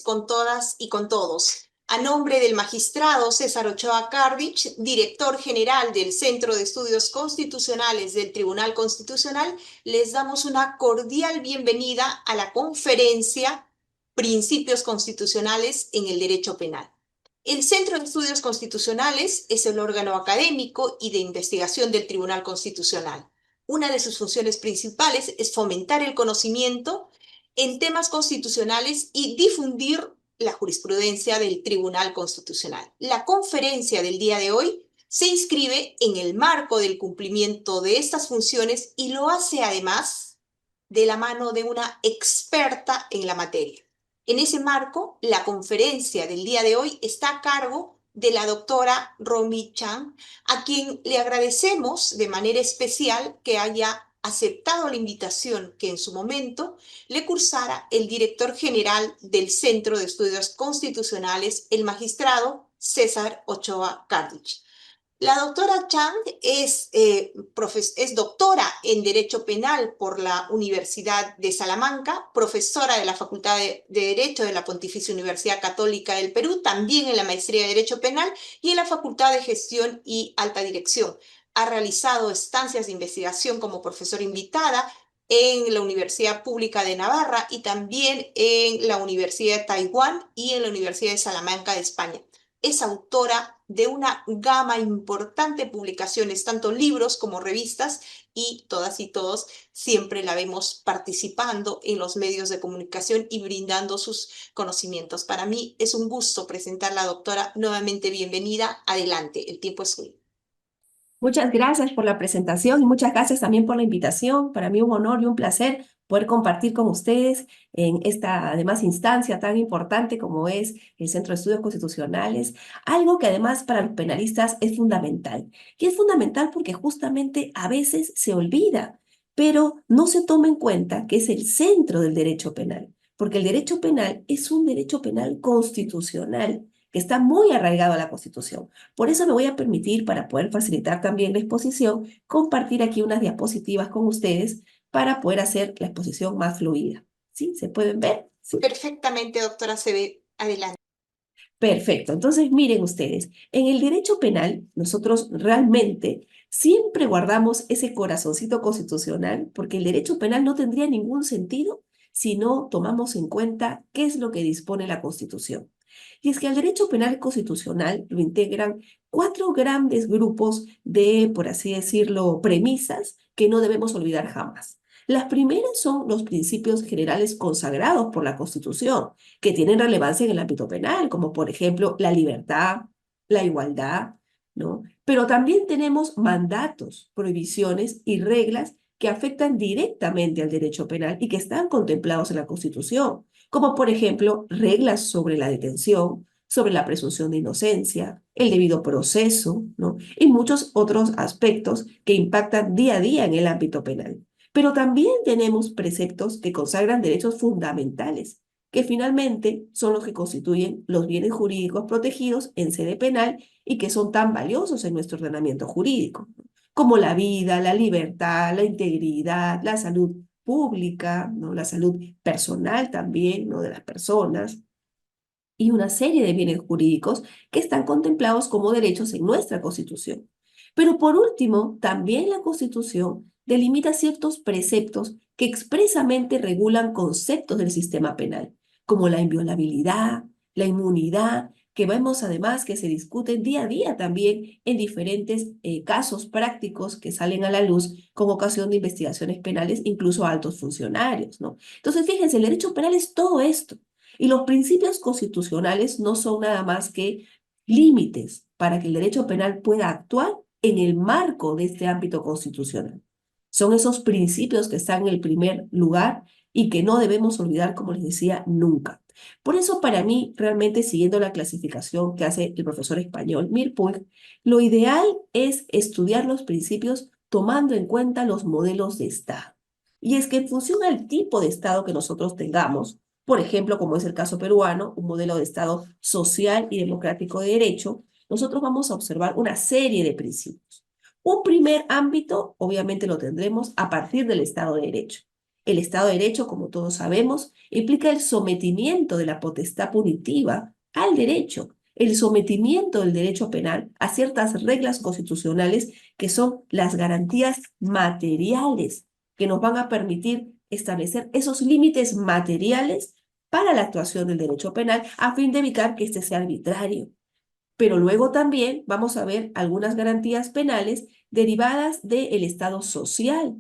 con todas y con todos. A nombre del magistrado César Ochoa Cardich, director general del Centro de Estudios Constitucionales del Tribunal Constitucional, les damos una cordial bienvenida a la conferencia Principios Constitucionales en el Derecho Penal. El Centro de Estudios Constitucionales es el órgano académico y de investigación del Tribunal Constitucional. Una de sus funciones principales es fomentar el conocimiento en temas constitucionales y difundir la jurisprudencia del Tribunal Constitucional. La conferencia del día de hoy se inscribe en el marco del cumplimiento de estas funciones y lo hace además de la mano de una experta en la materia. En ese marco, la conferencia del día de hoy está a cargo de la doctora Romy Chang, a quien le agradecemos de manera especial que haya aceptado la invitación que en su momento le cursara el director general del Centro de Estudios Constitucionales, el magistrado César Ochoa Cardich. La doctora Chang es doctora en Derecho Penal por la Universidad de Salamanca, profesora de la Facultad de Derecho de la Pontificia Universidad Católica del Perú, también en la Maestría de Derecho Penal y en la Facultad de Gestión y Alta Dirección. Ha realizado estancias de investigación como profesora invitada en la Universidad Pública de Navarra y también en la Universidad de Taiwán y en la Universidad de Salamanca de España. Es autora de una gama importante de publicaciones, tanto libros como revistas, y todas y todos siempre la vemos participando en los medios de comunicación y brindando sus conocimientos. Para mí es un gusto presentar a la doctora. Nuevamente bienvenida. Adelante, el tiempo es suyo. Muchas gracias por la presentación y muchas gracias también por la invitación. Para mí un honor y un placer poder compartir con ustedes en esta, además, instancia tan importante como es el Centro de Estudios Constitucionales, algo que además para los penalistas es fundamental. Y es fundamental porque justamente a veces se olvida, pero no se toma en cuenta que es el centro del derecho penal, porque el derecho penal es un derecho penal constitucional que está muy arraigado a la Constitución. Por eso me voy a permitir, para poder facilitar también la exposición, compartir aquí unas diapositivas con ustedes para poder hacer la exposición más fluida. ¿Sí? ¿Se pueden ver? Sí. Perfectamente, doctora, se ve. Adelante. Perfecto. Entonces, miren ustedes, en el derecho penal, nosotros realmente siempre guardamos ese corazoncito constitucional, porque el derecho penal no tendría ningún sentido si no tomamos en cuenta qué es lo que dispone la Constitución. Y es que al derecho penal constitucional lo integran cuatro grandes grupos de, por así decirlo, premisas que no debemos olvidar jamás. Las primeras son los principios generales consagrados por la Constitución, que tienen relevancia en el ámbito penal, como por ejemplo la libertad, la igualdad, ¿no? Pero también tenemos mandatos, prohibiciones y reglas que afectan directamente al derecho penal y que están contemplados en la Constitución, como por ejemplo reglas sobre la detención, sobre la presunción de inocencia, el debido proceso, ¿no? Y muchos otros aspectos que impactan día a día en el ámbito penal. Pero también tenemos preceptos que consagran derechos fundamentales, que finalmente son los que constituyen los bienes jurídicos protegidos en sede penal y que son tan valiosos en nuestro ordenamiento jurídico, ¿no? Como la vida, la libertad, la integridad, la salud pública, ¿no? La salud personal también, ¿no? De las personas, y una serie de bienes jurídicos que están contemplados como derechos en nuestra Constitución. Pero por último, también la Constitución delimita ciertos preceptos que expresamente regulan conceptos del sistema penal, como la inviolabilidad, la inmunidad, que vemos además que se discuten día a día también en diferentes casos prácticos que salen a la luz con ocasión de investigaciones penales, incluso a altos funcionarios, ¿no? Entonces, fíjense, el derecho penal es todo esto. Y los principios constitucionales no son nada más que límites para que el derecho penal pueda actuar en el marco de este ámbito constitucional. Son esos principios que están en el primer lugar y que no debemos olvidar, como les decía, nunca. Por eso, para mí, realmente siguiendo la clasificación que hace el profesor español Mirpuig, lo ideal es estudiar los principios tomando en cuenta los modelos de Estado. Y es que en función al tipo de Estado que nosotros tengamos, por ejemplo, como es el caso peruano, un modelo de Estado social y democrático de derecho, nosotros vamos a observar una serie de principios. Un primer ámbito, obviamente, lo tendremos a partir del Estado de Derecho. El Estado de Derecho, como todos sabemos, implica el sometimiento de la potestad punitiva al derecho, el sometimiento del derecho penal a ciertas reglas constitucionales que son las garantías materiales que nos van a permitir establecer esos límites materiales para la actuación del derecho penal a fin de evitar que éste sea arbitrario. Pero luego también vamos a ver algunas garantías penales derivadas del Estado social,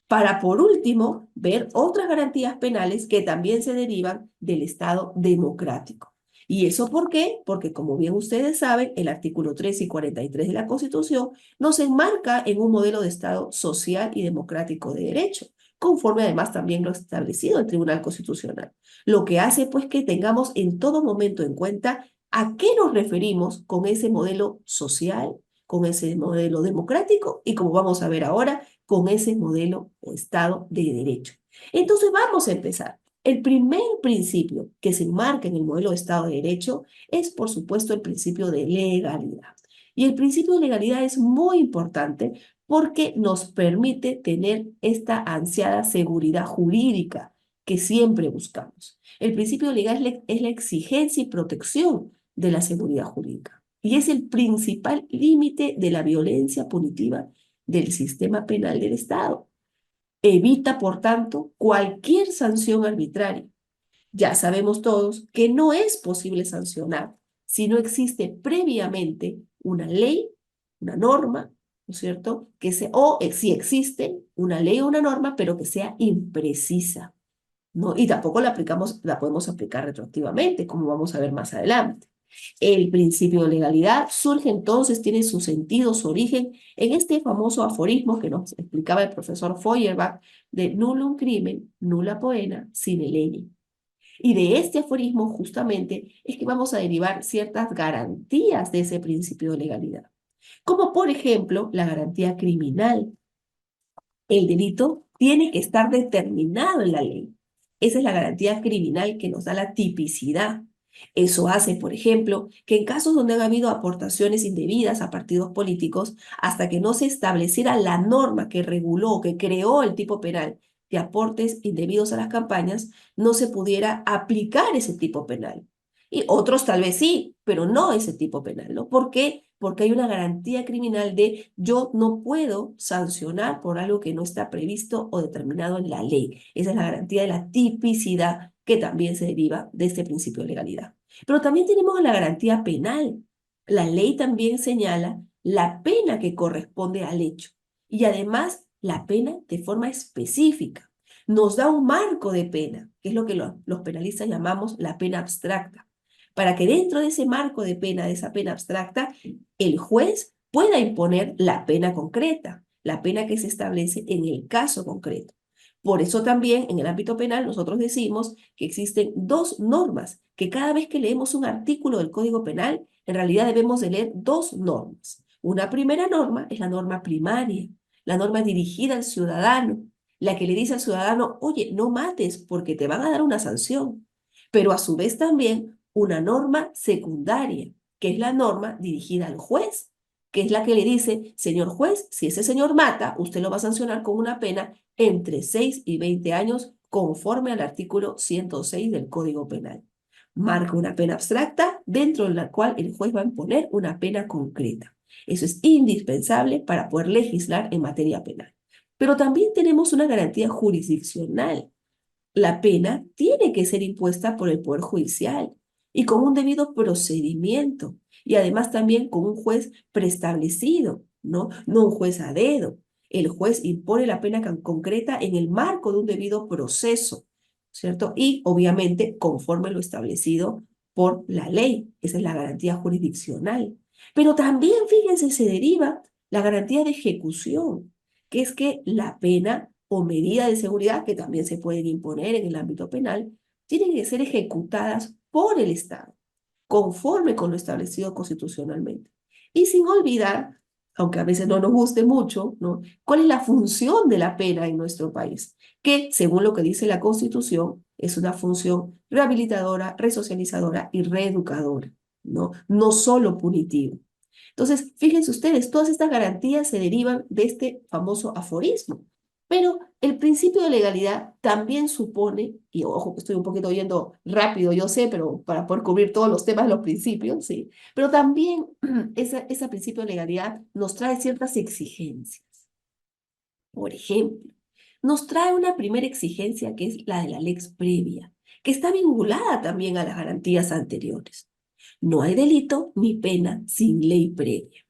para por último ver otras garantías penales que también se derivan del Estado democrático. ¿Y eso por qué? Porque como bien ustedes saben, el artículo 3 y 43 de la Constitución nos enmarca en un modelo de Estado social y democrático de derecho, conforme además también lo ha establecido el Tribunal Constitucional. Lo que hace pues que tengamos en todo momento en cuenta a qué nos referimos con ese modelo social, con ese modelo democrático y como vamos a ver ahora, con ese modelo o Estado de Derecho. Entonces vamos a empezar. El primer principio que se enmarca en el modelo de Estado de Derecho es, por supuesto, el principio de legalidad. Y el principio de legalidad es muy importante porque nos permite tener esta ansiada seguridad jurídica que siempre buscamos. El principio legal es la exigencia y protección de la seguridad jurídica y es el principal límite de la violencia punitiva del sistema penal del Estado. Evita, por tanto, cualquier sanción arbitraria. Ya sabemos todos que no es posible sancionar si no existe previamente una ley, una norma, ¿no es cierto? O si existe una ley o una norma, pero que sea imprecisa, ¿no? Y tampoco la podemos aplicar retroactivamente, como vamos a ver más adelante. El principio de legalidad surge entonces, tiene su sentido, su origen en este famoso aforismo que nos explicaba el profesor Feuerbach de nullum crimen, nulla poena, sine lege. Y de este aforismo justamente es que vamos a derivar ciertas garantías de ese principio de legalidad, como por ejemplo la garantía criminal. El delito tiene que estar determinado en la ley. Esa es la garantía criminal que nos da la tipicidad. Eso hace, por ejemplo, que en casos donde han habido aportaciones indebidas a partidos políticos, hasta que no se estableciera la norma que reguló, que creó el tipo penal de aportes indebidos a las campañas, no se pudiera aplicar ese tipo penal. Y otros tal vez sí, pero no ese tipo penal, ¿no? ¿Por qué? Porque hay una garantía criminal de yo no puedo sancionar por algo que no está previsto o determinado en la ley. Esa es la garantía de la tipicidad que también se deriva de este principio de legalidad. Pero también tenemos la garantía penal. La ley también señala la pena que corresponde al hecho y además la pena de forma específica. Nos da un marco de pena, que es lo que los penalistas llamamos la pena abstracta, para que dentro de ese marco de pena, de esa pena abstracta, el juez pueda imponer la pena concreta, la pena que se establece en el caso concreto. Por eso también en el ámbito penal nosotros decimos que existen dos normas, que cada vez que leemos un artículo del Código Penal, en realidad debemos de leer dos normas. Una primera norma es la norma primaria, la norma dirigida al ciudadano, la que le dice al ciudadano, oye, no mates porque te van a dar una sanción. Pero a su vez también una norma secundaria, que es la norma dirigida al juez, que es la que le dice, señor juez, si ese señor mata, usted lo va a sancionar con una pena entre 6 y 20 años conforme al artículo 106 del Código Penal. Marca una pena abstracta dentro de la cual el juez va a imponer una pena concreta. Eso es indispensable para poder legislar en materia penal. Pero también tenemos una garantía jurisdiccional. La pena tiene que ser impuesta por el Poder Judicial y con un debido procedimiento y además también con un juez preestablecido, ¿no? No un juez a dedo. El juez impone la pena concreta en el marco de un debido proceso, ¿cierto? Y obviamente conforme lo establecido por la ley. Esa es la garantía jurisdiccional. Pero también, fíjense, se deriva la garantía de ejecución, que es que la pena o medida de seguridad que también se pueden imponer en el ámbito penal, tienen que ser ejecutadas por el Estado, conforme con lo establecido constitucionalmente. Y sin olvidar, aunque a veces no nos guste mucho, ¿no? ¿Cuál es la función de la pena en nuestro país? Que, según lo que dice la Constitución, es una función rehabilitadora, resocializadora y reeducadora, ¿no? No solo punitiva. Entonces, fíjense ustedes, todas estas garantías se derivan de este famoso aforismo. Pero el principio de legalidad también supone, y ojo que estoy un poquito yendo rápido, yo sé, pero para poder cubrir todos los temas de los principios, ¿sí? Pero también ese principio de legalidad nos trae ciertas exigencias. Por ejemplo, nos trae una primera exigencia que es la de la lex previa, que está vinculada también a las garantías anteriores. No hay delito ni pena sin ley previa.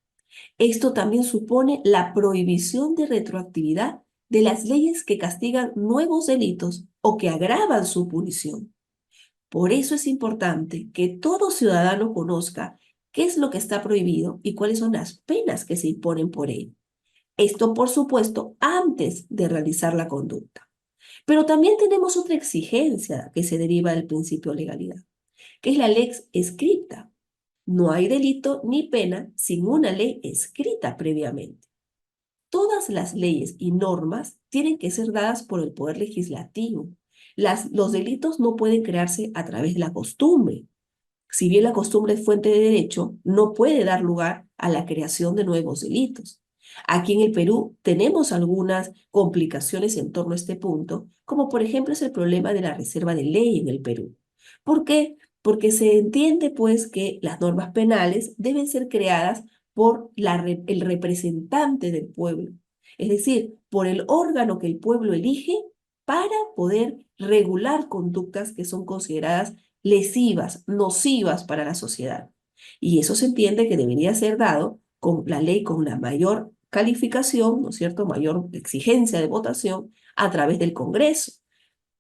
Esto también supone la prohibición de retroactividad de las leyes que castigan nuevos delitos o que agravan su punición. Por eso es importante que todo ciudadano conozca qué es lo que está prohibido y cuáles son las penas que se imponen por ello. Esto, por supuesto, antes de realizar la conducta. Pero también tenemos otra exigencia que se deriva del principio de legalidad, que es la lex scripta. No hay delito ni pena sin una ley escrita previamente. Todas las leyes y normas tienen que ser dadas por el poder legislativo. Los delitos no pueden crearse a través de la costumbre. Si bien la costumbre es fuente de derecho, no puede dar lugar a la creación de nuevos delitos. Aquí en el Perú tenemos algunas complicaciones en torno a este punto, como por ejemplo es el problema de la reserva de ley en el Perú. ¿Por qué? Porque se entiende pues que las normas penales deben ser creadas por el representante del pueblo, es decir, por el órgano que el pueblo elige para poder regular conductas que son consideradas lesivas, nocivas para la sociedad. Y eso se entiende que debería ser dado con la ley con una mayor calificación, ¿no es cierto?, mayor exigencia de votación a través del Congreso.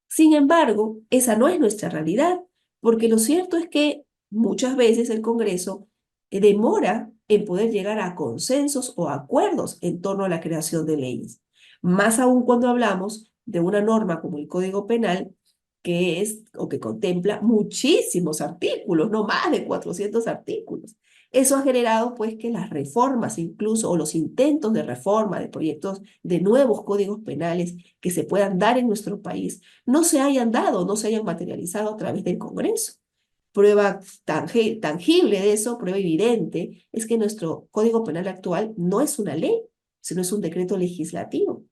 Sin embargo, esa no es nuestra realidad, porque lo cierto es que muchas veces el Congreso demora en poder llegar a consensos o acuerdos en torno a la creación de leyes. Más aún cuando hablamos de una norma como el Código Penal, que es o que contempla muchísimos artículos, no más de 400 artículos. Eso ha generado pues que las reformas incluso o los intentos de reforma de proyectos de nuevos códigos penales que se puedan dar en nuestro país no se hayan dado, no se hayan materializado a través del Congreso. Prueba tangible de eso, prueba evidente, es que nuestro Código Penal actual no es una ley, sino es un decreto legislativo.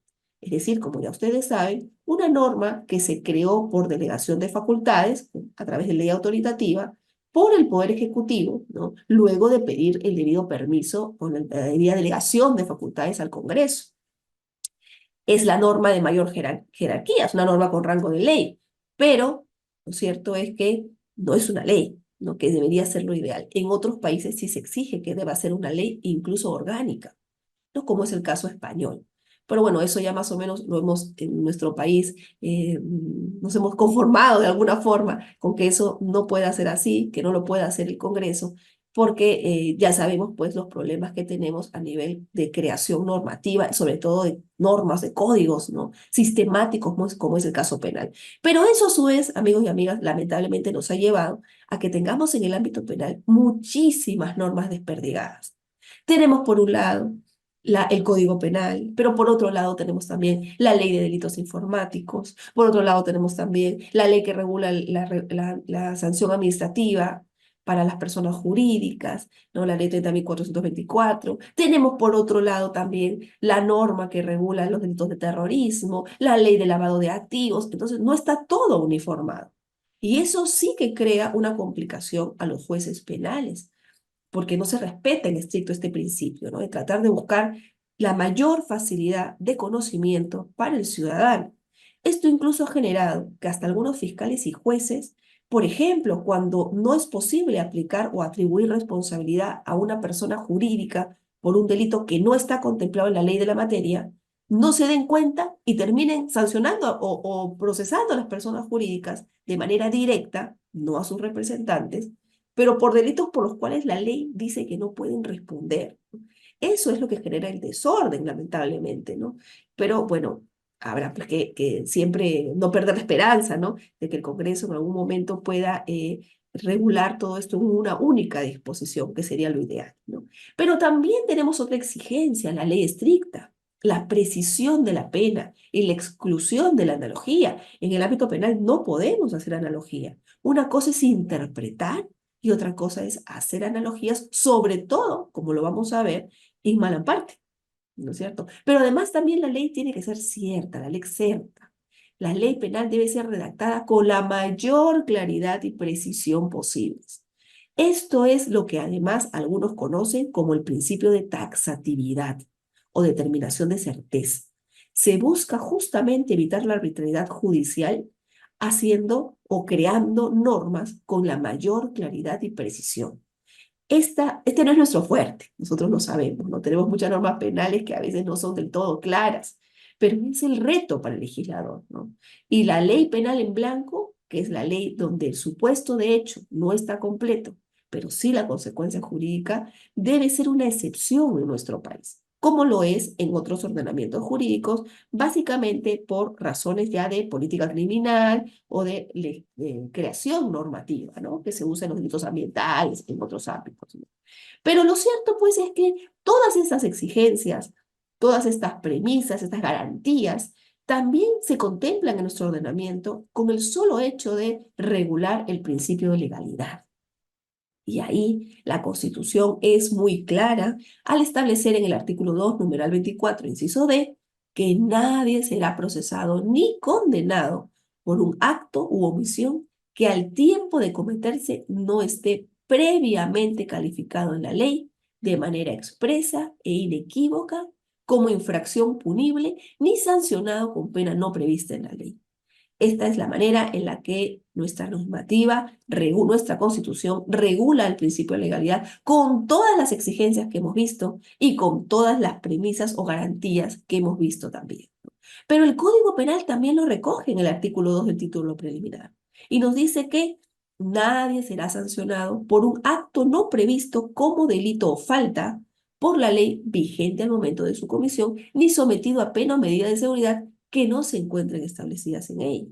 Es decir, como ya ustedes saben, una norma que se creó por delegación de facultades, a través de ley autoritativa, por el Poder Ejecutivo, ¿no? Luego de pedir el debido permiso o la debida delegación de facultades al Congreso. Es la norma de mayor jerarquía, es una norma con rango de ley, pero lo cierto es que no es una ley, ¿no? Que debería ser lo ideal. En otros países sí se exige que deba ser una ley incluso orgánica, ¿no? Como es el caso español. Pero bueno, eso ya más o menos lo hemos en nuestro país, nos hemos conformado de alguna forma con que eso no pueda ser así, que no lo pueda hacer el Congreso, porque ya sabemos pues los problemas que tenemos a nivel de creación normativa, sobre todo de normas, de códigos, ¿no? Sistemáticos, como es el caso penal. Pero eso a su vez, amigos y amigas, lamentablemente nos ha llevado a que tengamos en el ámbito penal muchísimas normas desperdigadas. Tenemos por un lado el Código Penal, pero por otro lado tenemos también la Ley de Delitos Informáticos, por otro lado tenemos también la ley que regula la sanción administrativa para las personas jurídicas, ¿no? La ley 30.424. Tenemos por otro lado también la norma que regula los delitos de terrorismo, la ley de lavado de activos, entonces no está todo uniformado. Y eso sí que crea una complicación a los jueces penales porque no se respeta en estricto este principio, ¿no? De tratar de buscar la mayor facilidad de conocimiento para el ciudadano. Esto incluso ha generado que hasta algunos fiscales y jueces, por ejemplo, cuando no es posible aplicar o atribuir responsabilidad a una persona jurídica por un delito que no está contemplado en la ley de la materia, no se den cuenta y terminen sancionando o procesando a las personas jurídicas de manera directa, no a sus representantes, pero por delitos por los cuales la ley dice que no pueden responder. Eso es lo que genera el desorden, lamentablemente, ¿no? Pero bueno, habrá pues que siempre no perder la esperanza, ¿no? De que el Congreso en algún momento pueda regular todo esto en una única disposición, que sería lo ideal, ¿no? Pero también tenemos otra exigencia, la ley estricta, la precisión de la pena y la exclusión de la analogía. En el ámbito penal no podemos hacer analogía. Una cosa es interpretar y otra cosa es hacer analogías, sobre todo, como lo vamos a ver, en Malaparte. ¿no es cierto? Pero además también la ley tiene que ser cierta, la ley certa. La ley penal debe ser redactada con la mayor claridad y precisión posibles. Esto es lo que además algunos conocen como el principio de taxatividad o determinación de certeza. Se busca justamente evitar la arbitrariedad judicial haciendo o creando normas con la mayor claridad y precisión. Este no es nuestro fuerte, nosotros lo sabemos, no tenemos muchas normas penales que a veces no son del todo claras, pero es el reto para el legislador, ¿no? Y la ley penal en blanco, que es la ley donde el supuesto de hecho no está completo, pero sí la consecuencia jurídica, debe ser una excepción en nuestro país, como lo es en otros ordenamientos jurídicos, básicamente por razones ya de política criminal o de creación normativa, ¿no? Que se usa en los delitos ambientales, en otros ámbitos, ¿no? Pero lo cierto, pues, es que todas estas exigencias, todas estas premisas, estas garantías, también se contemplan en nuestro ordenamiento con el solo hecho de regular el principio de legalidad. Y ahí la Constitución es muy clara al establecer en el artículo 2, numeral 24, inciso D, que nadie será procesado ni condenado por un acto u omisión que al tiempo de cometerse no esté previamente calificado en la ley de manera expresa e inequívoca como infracción punible ni sancionado con pena no prevista en la ley. Esta es la manera en la que nuestra normativa, nuestra Constitución regula el principio de legalidad con todas las exigencias que hemos visto y con todas las premisas o garantías que hemos visto también. Pero el Código Penal también lo recoge en el artículo 2 del título preliminar y nos dice que nadie será sancionado por un acto no previsto como delito o falta por la ley vigente al momento de su comisión, ni sometido a pena o medida de seguridad que no se encuentren establecidas en ella.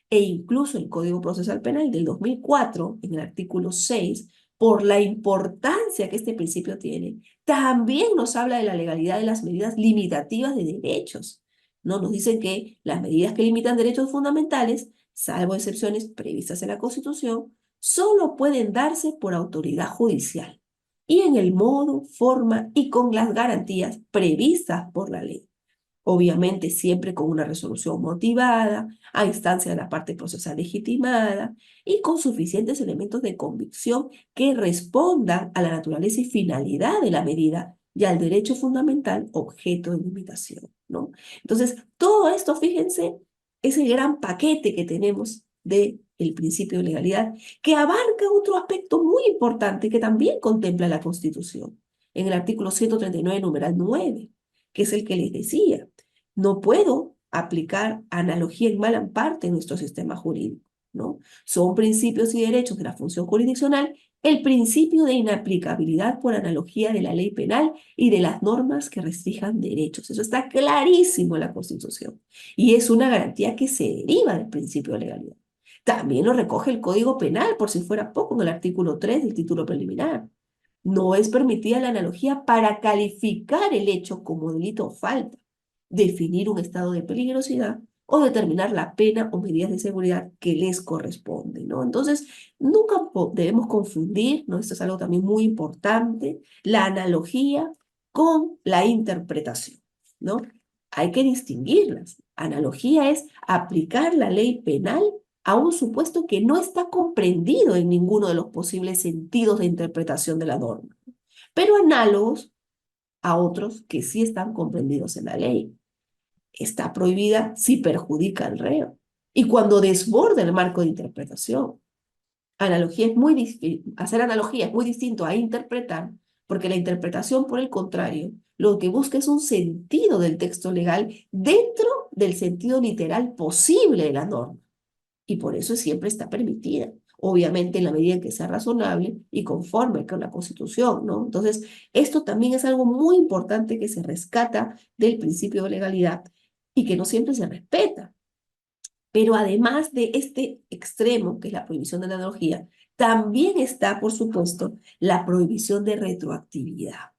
E incluso el Código Procesal Penal del 2004, en el artículo 6, por la importancia que este principio tiene, también nos habla de la legalidad de las medidas limitativas de derechos. ¿No? Nos dicen que las medidas que limitan derechos fundamentales, salvo excepciones previstas en la Constitución, solo pueden darse por autoridad judicial y en el modo, forma y con las garantías previstas por la ley. Obviamente siempre con una resolución motivada, a instancia de la parte procesal legitimada y con suficientes elementos de convicción que respondan a la naturaleza y finalidad de la medida y al derecho fundamental objeto de limitación, ¿no? Entonces, todo esto, fíjense, es el gran paquete que tenemos del principio de legalidad, que abarca otro aspecto muy importante que también contempla la Constitución, en el artículo 139, numeral 9, que es el que les decía. No puedo aplicar analogía en mala parte en nuestro sistema jurídico, ¿no? Son principios y derechos de la función jurisdiccional el principio de inaplicabilidad por analogía de la ley penal y de las normas que restrinjan derechos. Eso está clarísimo en la Constitución y es una garantía que se deriva del principio de legalidad. También lo recoge el Código Penal, por si fuera poco, en el artículo 3 del título preliminar. No es permitida la analogía para calificar el hecho como delito o falta, definir un estado de peligrosidad o determinar la pena o medidas de seguridad que les corresponde, ¿no? Entonces, nunca debemos confundir, ¿no? Esto es algo también muy importante, la analogía con la interpretación, ¿no? Hay que distinguirlas. Analogía es aplicar la ley penal a un supuesto que no está comprendido en ninguno de los posibles sentidos de interpretación de la norma, pero análogos a otros que sí están comprendidos en la ley. Está prohibida si perjudica al reo y cuando desborda el marco de interpretación. Hacer analogía es muy distinto a interpretar, porque la interpretación, por el contrario, lo que busca es un sentido del texto legal dentro del sentido literal posible de la norma. Y por eso siempre está permitida, obviamente en la medida en que sea razonable y conforme con la Constitución, ¿no? Entonces, esto también es algo muy importante que se rescata del principio de legalidad y que no siempre se respeta. Pero además de este extremo, que es la prohibición de la analogía, también está, por supuesto, la prohibición de retroactividad.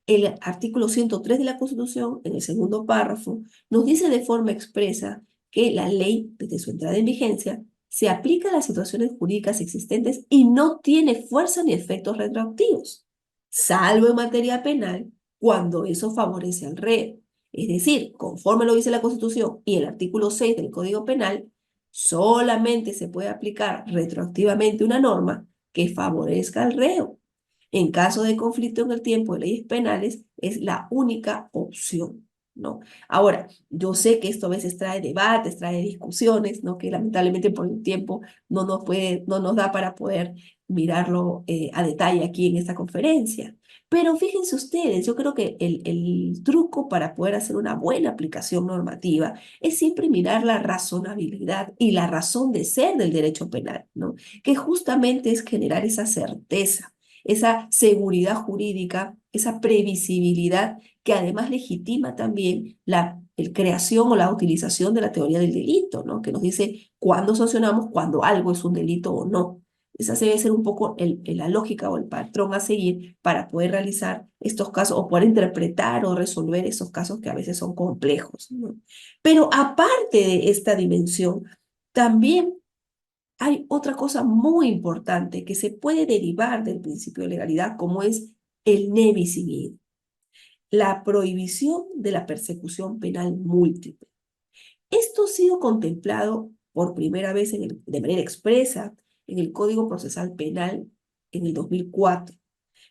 El artículo 103 de la Constitución, en el segundo párrafo, nos dice de forma expresa que la ley, desde su entrada en vigencia, se aplica a las situaciones jurídicas existentes y no tiene fuerza ni efectos retroactivos, salvo en materia penal, cuando eso favorece al reo. Es decir, conforme lo dice la Constitución y el artículo 6 del Código Penal, solamente se puede aplicar retroactivamente una norma que favorezca al reo. En caso de conflicto en el tiempo de leyes penales, es la única opción, ¿no? Ahora, yo sé que esto a veces trae debates, trae discusiones, ¿no? Que lamentablemente por el tiempo no nos da para poder mirarlo a detalle aquí en esta conferencia. Pero fíjense ustedes, yo creo que el truco para poder hacer una buena aplicación normativa es siempre mirar la razonabilidad y la razón de ser del derecho penal, ¿no? Que justamente es generar esa certeza, esa seguridad jurídica, esa previsibilidad que además legitima también la creación o la utilización de la teoría del delito, ¿no? Que nos dice cuándo sancionamos, cuando algo es un delito o no. Esa debe ser un poco la lógica o el patrón a seguir para poder realizar estos casos o poder interpretar o resolver esos casos que a veces son complejos, ¿no? Pero aparte de esta dimensión, también hay otra cosa muy importante que se puede derivar del principio de legalidad, como es el ne bis in idem, la prohibición de la persecución penal múltiple. Esto ha sido contemplado por primera vez de manera expresa en el Código Procesal Penal en el 2004,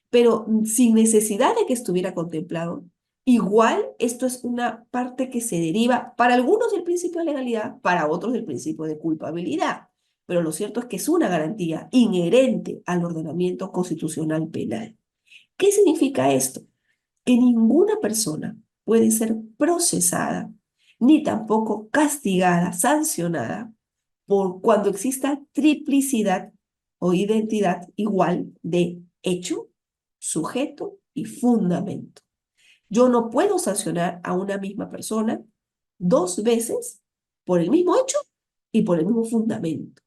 pero sin necesidad de que estuviera contemplado. Igual, esto es una parte que se deriva para algunos del principio de legalidad, para otros del principio de culpabilidad. Pero lo cierto es que es una garantía inherente al ordenamiento constitucional penal. ¿Qué significa esto? Que ninguna persona puede ser procesada ni tampoco castigada, sancionada, por cuando exista triplicidad o identidad igual de hecho, sujeto y fundamento. Yo no puedo sancionar a una misma persona dos veces por el mismo hecho y por el mismo fundamento.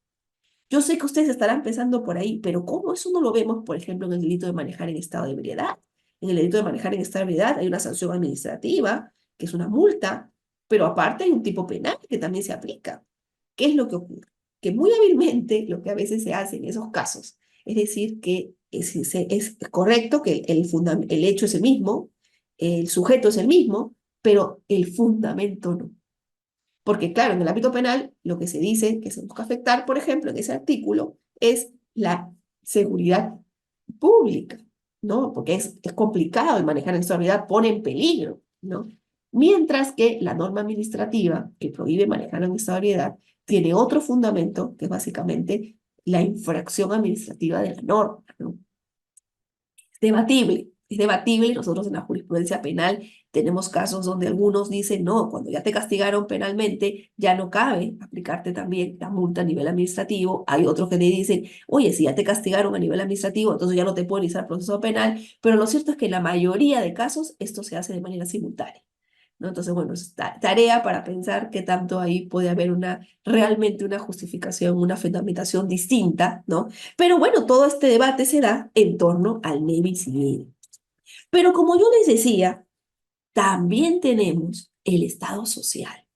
Yo sé que ustedes estarán pensando por ahí, pero ¿cómo eso no lo vemos, por ejemplo, en el delito de manejar en estado de ebriedad? En el delito de manejar en estado de ebriedad hay una sanción administrativa, que es una multa, pero aparte hay un tipo penal que también se aplica. ¿Qué es lo que ocurre? Que muy hábilmente lo que a veces se hace en esos casos es decir que es correcto que el hecho es el mismo, el sujeto es el mismo, pero el fundamento no. Porque, claro, en el ámbito penal, lo que se dice que se busca afectar, por ejemplo, en ese artículo, es la seguridad pública, ¿no? Porque es complicado el manejar en seguridad, pone en peligro, ¿no? Mientras que la norma administrativa que prohíbe manejar en estabilidad tiene otro fundamento, que es básicamente la infracción administrativa de la norma, ¿no? Es debatible. Nosotros en la jurisprudencia penal tenemos casos donde algunos dicen, no, cuando ya te castigaron penalmente, ya no cabe aplicarte también la multa a nivel administrativo. Hay otros que te dicen, oye, si ya te castigaron a nivel administrativo, entonces ya no te pueden iniciar proceso penal. Pero lo cierto es que en la mayoría de casos esto se hace de manera simultánea, ¿no? Entonces, bueno, es tarea para pensar qué tanto ahí puede haber realmente una justificación, una fundamentación distinta, ¿no? Pero bueno, todo este debate se da en torno al ne bis in idem. Pero como yo les decía, también tenemos el Estado social.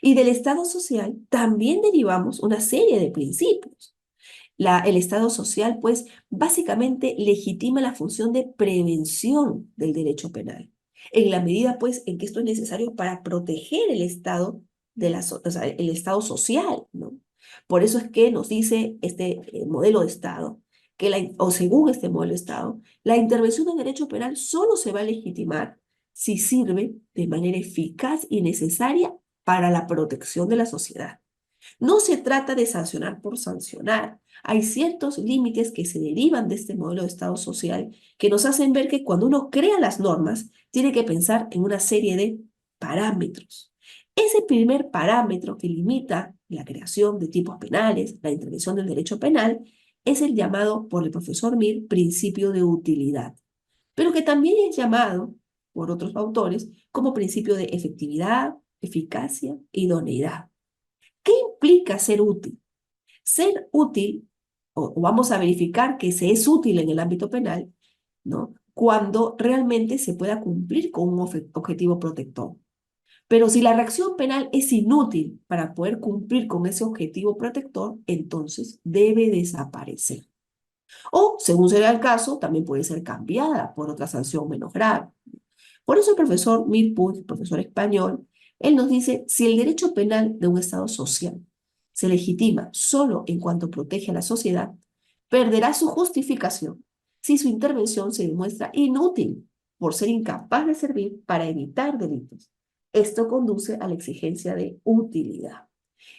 Y del Estado social también derivamos una serie de principios. El Estado social, pues, básicamente legitima la función de prevención del derecho penal, en la medida, pues, en que esto es necesario para proteger el Estado o sea, el Estado social, ¿no? Por eso es que nos dice este modelo de Estado, o según este modelo de Estado, la intervención del derecho penal solo se va a legitimar si sirve de manera eficaz y necesaria para la protección de la sociedad. No se trata de sancionar por sancionar. Hay ciertos límites que se derivan de este modelo de Estado social que nos hacen ver que cuando uno crea las normas, tiene que pensar en una serie de parámetros. Ese primer parámetro que limita la creación de tipos penales, la intervención del derecho penal, es el llamado por el profesor Mir principio de utilidad, pero que también es llamado por otros autores como principio de efectividad, eficacia e idoneidad. ¿Qué implica ser útil? Ser útil, o vamos a verificar que se es útil en el ámbito penal, ¿no? Cuando realmente se pueda cumplir con un objetivo protector. Pero si la reacción penal es inútil para poder cumplir con ese objetivo protector, entonces debe desaparecer. O, según será el caso, también puede ser cambiada por otra sanción menos grave. Por eso el profesor Mirpuy, profesor español, él nos dice, si el derecho penal de un Estado social se legitima solo en cuanto protege a la sociedad, perderá su justificación si su intervención se demuestra inútil por ser incapaz de servir para evitar delitos. Esto conduce a la exigencia de utilidad.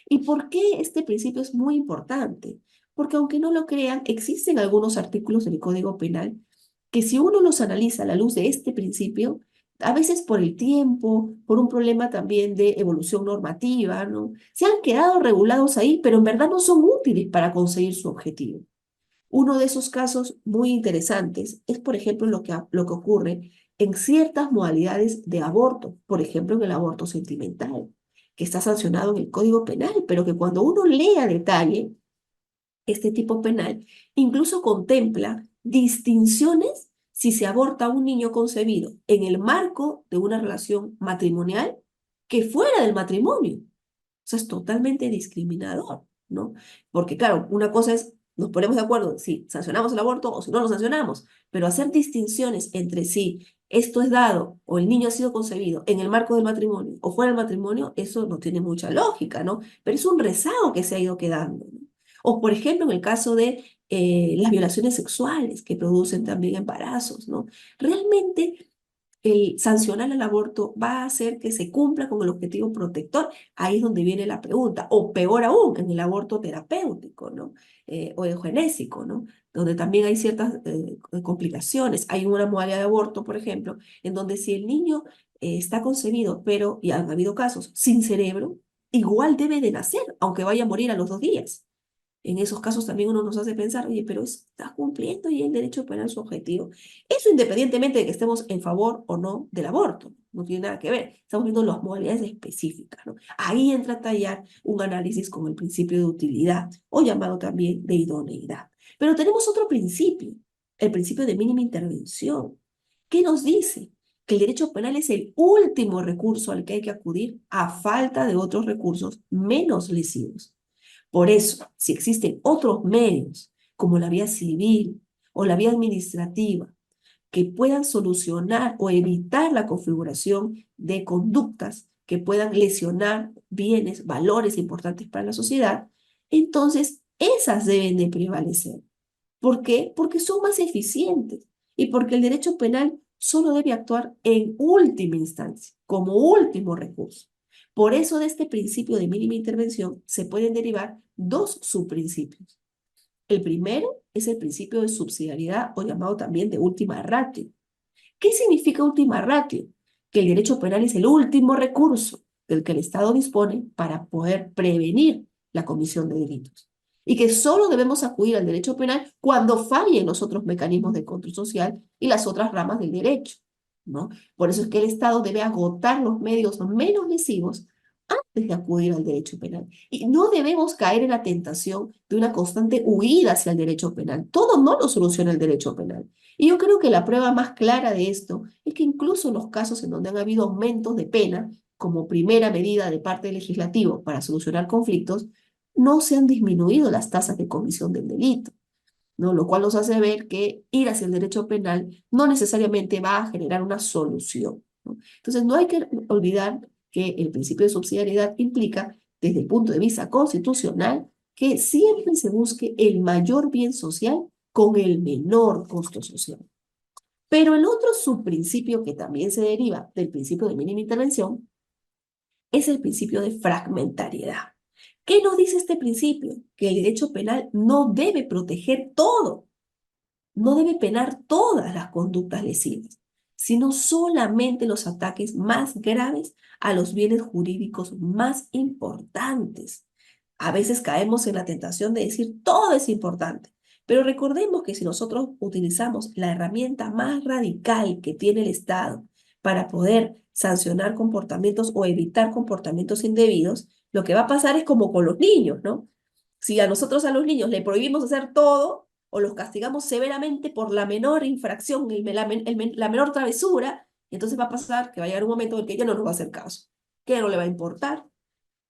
¿Y por qué este principio es muy importante? Porque aunque no lo crean, existen algunos artículos del Código Penal que si uno los analiza a la luz de este principio, a veces por el tiempo, por un problema también de evolución normativa, ¿no? Se han quedado regulados ahí, pero en verdad no son útiles para conseguir su objetivo. Uno de esos casos muy interesantes es, por ejemplo, lo que ocurre en ciertas modalidades de aborto, por ejemplo, en el aborto sentimental, que está sancionado en el Código Penal, pero que cuando uno lee a detalle este tipo penal, incluso contempla distinciones si se aborta a un niño concebido en el marco de una relación matrimonial que fuera del matrimonio. O sea, es totalmente discriminador, ¿no? Porque claro, una cosa es, nos ponemos de acuerdo si sancionamos el aborto o si no lo sancionamos, pero hacer distinciones entre si esto es dado o el niño ha sido concebido en el marco del matrimonio o fuera del matrimonio, eso no tiene mucha lógica, ¿no? Pero es un rezago que se ha ido quedando, ¿no? O por ejemplo, en el caso de las violaciones sexuales que producen también embarazos, ¿no? Realmente el sancionar el aborto va a hacer que se cumpla con el objetivo protector. Ahí es donde viene la pregunta. O peor aún, en el aborto terapéutico, ¿no? O eugenésico, ¿no? Donde también hay ciertas complicaciones. Hay una modalidad de aborto, por ejemplo, en donde si el niño está concebido, pero, y han habido casos, sin cerebro, igual debe de nacer, aunque vaya a morir a los 2 días. En esos casos también uno nos hace pensar, oye, pero está cumpliendo y el derecho penal su objetivo. Eso independientemente de que estemos en favor o no del aborto, no tiene nada que ver. Estamos viendo las modalidades específicas, ¿no? Ahí entra a tallar un análisis con el principio de utilidad o llamado también de idoneidad. Pero tenemos otro principio, el principio de mínima intervención, que nos dice que el derecho penal es el último recurso al que hay que acudir a falta de otros recursos menos lesivos. Por eso, si existen otros medios, como la vía civil o la vía administrativa, que puedan solucionar o evitar la configuración de conductas que puedan lesionar bienes, valores importantes para la sociedad, entonces esas deben de prevalecer. ¿Por qué? Porque son más eficientes y porque el derecho penal solo debe actuar en última instancia, como último recurso. Por eso de este principio de mínima intervención se pueden derivar dos subprincipios. El primero es el principio de subsidiariedad o llamado también de última ratio. ¿Qué significa última ratio? Que el derecho penal es el último recurso del que el Estado dispone para poder prevenir la comisión de delitos. Y que solo debemos acudir al derecho penal cuando fallen los otros mecanismos de control social y las otras ramas del derecho, ¿no? Por eso es que el Estado debe agotar los medios menos lesivos antes de acudir al derecho penal. Y no debemos caer en la tentación de una constante huida hacia el derecho penal. Todo no lo soluciona el derecho penal. Y yo creo que la prueba más clara de esto es que incluso en los casos en donde han habido aumentos de pena, como primera medida de parte del legislativo para solucionar conflictos, no se han disminuido las tasas de comisión del delito, ¿no? Lo cual nos hace ver que ir hacia el derecho penal no necesariamente va a generar una solución, ¿no? Entonces, no hay que olvidar que el principio de subsidiariedad implica, desde el punto de vista constitucional, que siempre se busque el mayor bien social con el menor costo social. Pero el otro subprincipio que también se deriva del principio de mínima intervención es el principio de fragmentariedad. ¿Qué nos dice este principio? Que el derecho penal no debe proteger todo, no debe penar todas las conductas lesivas, sino solamente los ataques más graves a los bienes jurídicos más importantes. A veces caemos en la tentación de decir todo es importante, pero recordemos que si nosotros utilizamos la herramienta más radical que tiene el Estado para poder sancionar comportamientos o evitar comportamientos indebidos, lo que va a pasar es como con los niños, ¿no? Si a nosotros a los niños le prohibimos hacer todo o los castigamos severamente por la menor infracción, la menor travesura, entonces va a pasar que va a llegar un momento en el que ya no nos va a hacer caso, que ya no le va a importar,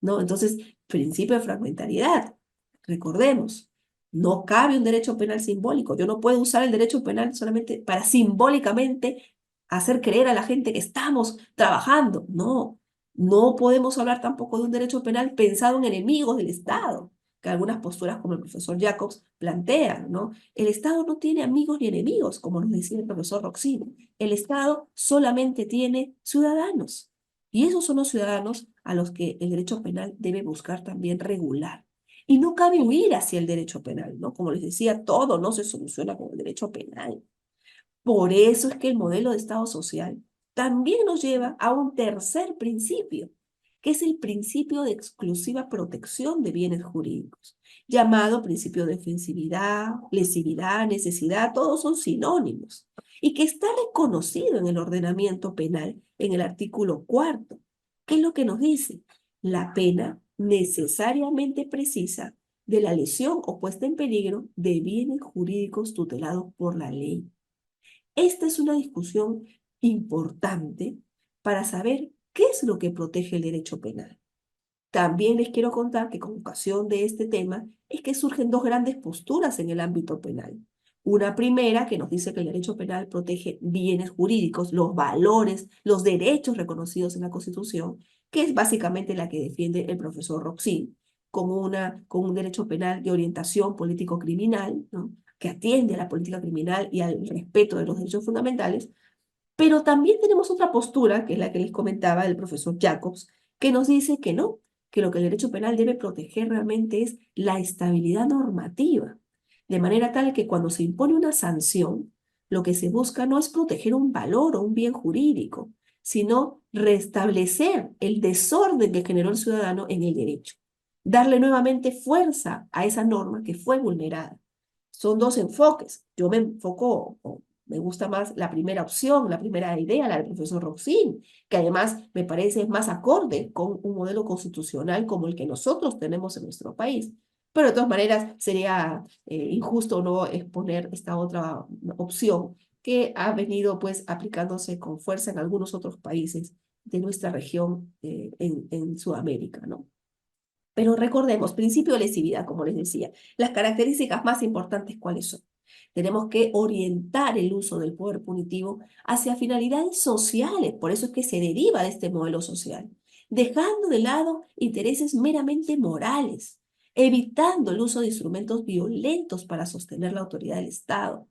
¿no? Entonces, principio de fragmentariedad. Recordemos, no cabe un derecho penal simbólico. Yo no puedo usar el derecho penal solamente para simbólicamente hacer creer a la gente que estamos trabajando. No, no podemos hablar tampoco de un derecho penal pensado en enemigos del Estado, que algunas posturas como el profesor Jacobs plantean, ¿no? El Estado no tiene amigos ni enemigos, como nos decía el profesor Roxino. El Estado solamente tiene ciudadanos. Y esos son los ciudadanos a los que el derecho penal debe buscar también regular. Y no cabe huir hacia el derecho penal, ¿no? Como les decía, todo no se soluciona con el derecho penal. Por eso es que el modelo de Estado social también nos lleva a un tercer principio, que es el principio de exclusiva protección de bienes jurídicos, llamado principio de ofensividad, lesividad, necesidad, todos son sinónimos, y que está reconocido en el ordenamiento penal en el artículo cuarto. ¿Qué es lo que nos dice? La pena necesariamente precisa de la lesión o puesta en peligro de bienes jurídicos tutelados por la ley. Esta es una discusión importante para saber qué es lo que protege el derecho penal. También les quiero contar que con ocasión de este tema es que surgen dos grandes posturas en el ámbito penal. Una primera que nos dice que el derecho penal protege bienes jurídicos, los valores, los derechos reconocidos en la Constitución, que es básicamente la que defiende el profesor Roxin, con un derecho penal de orientación político-criminal, ¿no? Que atiende a la política criminal y al respeto de los derechos fundamentales, pero también tenemos otra postura, que es la que les comentaba el profesor Jacobs, que nos dice que no, que lo que el derecho penal debe proteger realmente es la estabilidad normativa, de manera tal que cuando se impone una sanción, lo que se busca no es proteger un valor o un bien jurídico, sino restablecer el desorden que generó el ciudadano en el derecho, darle nuevamente fuerza a esa norma que fue vulnerada. Son dos enfoques. Yo me enfoco, o me gusta más la primera opción, la primera idea, la del profesor Roxin, que además me parece más acorde con un modelo constitucional como el que nosotros tenemos en nuestro país. Pero de todas maneras sería injusto no exponer esta otra opción que ha venido pues aplicándose con fuerza en algunos otros países de nuestra región en Sudamérica, ¿no? Pero recordemos, principio de lesividad, como les decía, las características más importantes, ¿cuáles son? Tenemos que orientar el uso del poder punitivo hacia finalidades sociales, por eso es que se deriva de este modelo social, dejando de lado intereses meramente morales, evitando el uso de instrumentos violentos para sostener la autoridad del Estado.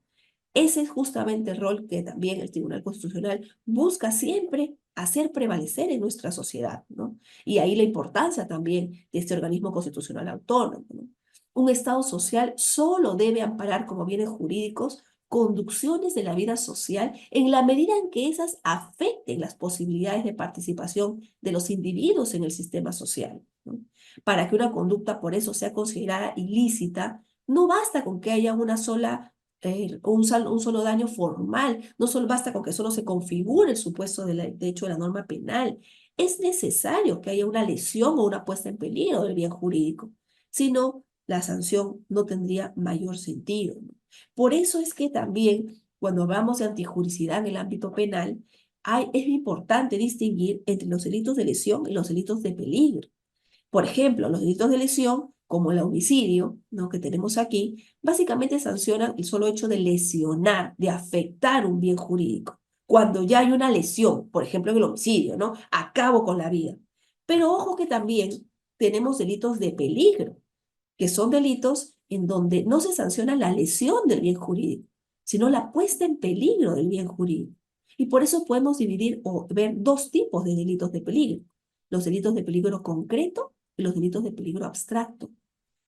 Ese es justamente el rol que también el Tribunal Constitucional busca siempre hacer prevalecer en nuestra sociedad, ¿no? Y ahí la importancia también de este organismo constitucional autónomo, ¿no? Un Estado social solo debe amparar como bienes jurídicos conducciones de la vida social en la medida en que esas afecten las posibilidades de participación de los individuos en el sistema social, ¿no? Para que una conducta por eso sea considerada ilícita, no basta con que haya una sola un solo daño formal, no solo basta con que solo se configure el supuesto de hecho de la norma penal, es necesario que haya una lesión o una puesta en peligro del bien jurídico, si no, la sanción no tendría mayor sentido, ¿no? Por eso es que también cuando hablamos de antijuricidad en el ámbito penal, es importante distinguir entre los delitos de lesión y los delitos de peligro. Por ejemplo, los delitos de lesión, como el homicidio, ¿no? Que tenemos aquí, básicamente sancionan el solo hecho de lesionar, de afectar un bien jurídico. Cuando ya hay una lesión, por ejemplo, en el homicidio, ¿no? Acabo con la vida. Pero ojo que también tenemos delitos de peligro, que son delitos en donde no se sanciona la lesión del bien jurídico, sino la puesta en peligro del bien jurídico. Y por eso podemos dividir o ver dos tipos de delitos de peligro: los delitos de peligro concreto y los delitos de peligro abstracto.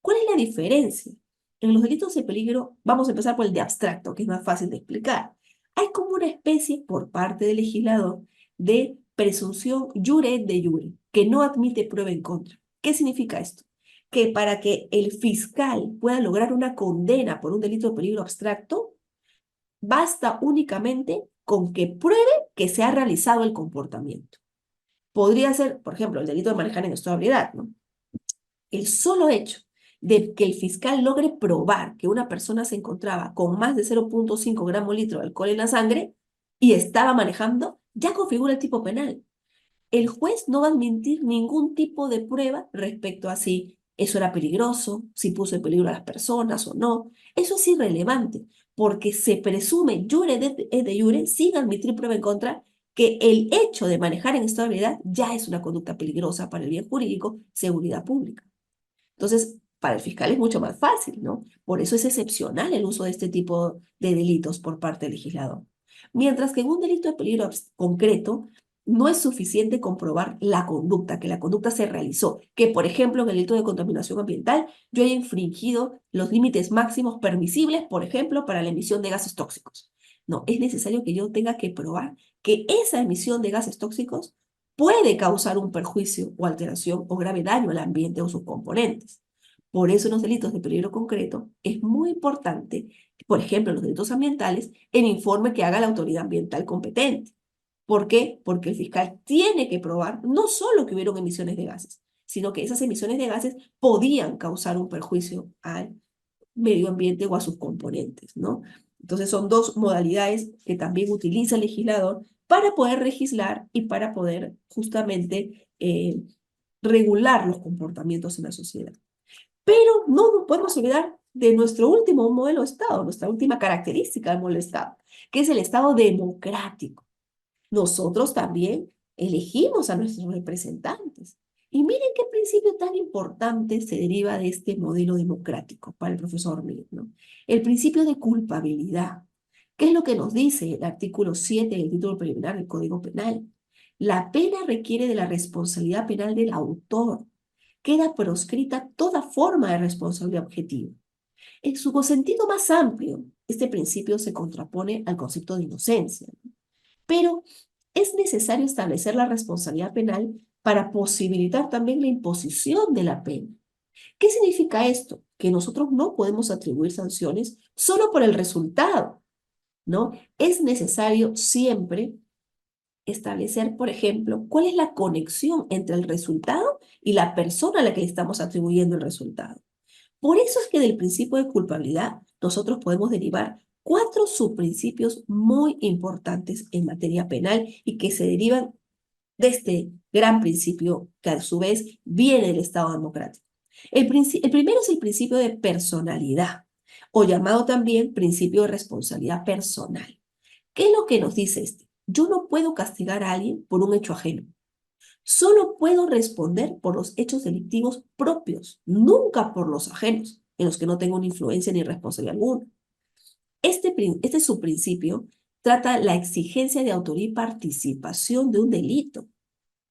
¿Cuál es la diferencia? En los delitos de peligro, vamos a empezar por el de abstracto, que es más fácil de explicar. Hay como una especie, por parte del legislador, de presunción jure de jure, que no admite prueba en contra. ¿Qué significa esto? Que para que el fiscal pueda lograr una condena por un delito de peligro abstracto, basta únicamente con que pruebe que se ha realizado el comportamiento. Podría ser, por ejemplo, el delito de manejar en estado de ebriedad, ¿no? El solo hecho de que el fiscal logre probar que una persona se encontraba con más de 0,5 gramos litro de alcohol en la sangre y estaba manejando, ya configura el tipo penal. El juez no va a admitir ningún tipo de prueba respecto a si eso era peligroso, si puso en peligro a las personas o no. Eso es irrelevante, porque se presume, jure et de jure, sin admitir prueba en contra, que el hecho de manejar en estado de ebriedad ya es una conducta peligrosa para el bien jurídico, seguridad pública. Entonces, para el fiscal es mucho más fácil, ¿no? Por eso es excepcional el uso de este tipo de delitos por parte del legislador. Mientras que en un delito de peligro concreto, no es suficiente comprobar la conducta, que la conducta se realizó, que por ejemplo en el delito de contaminación ambiental yo haya infringido los límites máximos permisibles, por ejemplo, para la emisión de gases tóxicos. No, es necesario que yo tenga que probar que esa emisión de gases tóxicos puede causar un perjuicio o alteración o grave daño al ambiente o sus componentes. Por eso en los delitos de peligro concreto es muy importante, por ejemplo, en los delitos ambientales, el informe que haga la autoridad ambiental competente. ¿Por qué? Porque el fiscal tiene que probar no solo que hubieron emisiones de gases, sino que esas emisiones de gases podían causar un perjuicio al medio ambiente o a sus componentes, ¿no? Entonces son dos modalidades que también utiliza el legislador para poder legislar y para poder justamente regular los comportamientos en la sociedad. Pero no nos podemos olvidar de nuestro último modelo de Estado, nuestra última característica del modelo de Estado, que es el Estado democrático. Nosotros también elegimos a nuestros representantes. Y miren qué principio tan importante se deriva de este modelo democrático para el profesor Mir, ¿no? El principio de culpabilidad. ¿Qué es lo que nos dice el artículo 7 del título preliminar del Código Penal? La pena requiere de la responsabilidad penal del autor. Queda proscrita toda forma de responsabilidad objetiva. En su sentido más amplio, este principio se contrapone al concepto de inocencia, ¿no? Pero es necesario establecer la responsabilidad penal para posibilitar también la imposición de la pena. ¿Qué significa esto? Que nosotros no podemos atribuir sanciones solo por el resultado, ¿no? Es necesario siempre establecer, por ejemplo, cuál es la conexión entre el resultado y la persona a la que le estamos atribuyendo el resultado. Por eso es que del principio de culpabilidad nosotros podemos derivar cuatro subprincipios muy importantes en materia penal y que se derivan de este gran principio que a su vez viene del Estado democrático. El primero es el principio de personalidad, o llamado también principio de responsabilidad personal. ¿Qué es lo que nos dice este? Yo no puedo castigar a alguien por un hecho ajeno. Solo puedo responder por los hechos delictivos propios, nunca por los ajenos, en los que no tengo ni influencia ni responsabilidad alguna. Este subprincipio trata la exigencia de autoría y participación de un delito.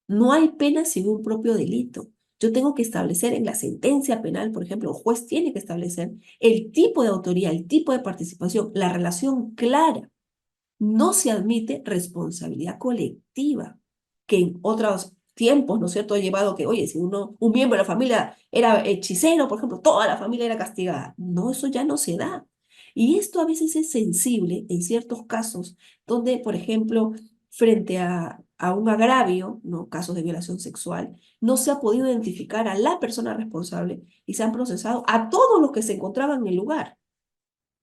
No hay pena sin un propio delito. Yo tengo que establecer en la sentencia penal, por ejemplo, el juez tiene que establecer el tipo de autoría, el tipo de participación, la relación clara. No se admite responsabilidad colectiva, que en otros tiempos, ¿no es cierto?, ha llevado que, oye, si un miembro de la familia era hechicero, por ejemplo, toda la familia era castigada. No, eso ya no se da. Y esto a veces es sensible en ciertos casos, donde, por ejemplo, frente a un agravio, ¿no?, casos de violación sexual, no se ha podido identificar a la persona responsable y se han procesado a todos los que se encontraban en el lugar.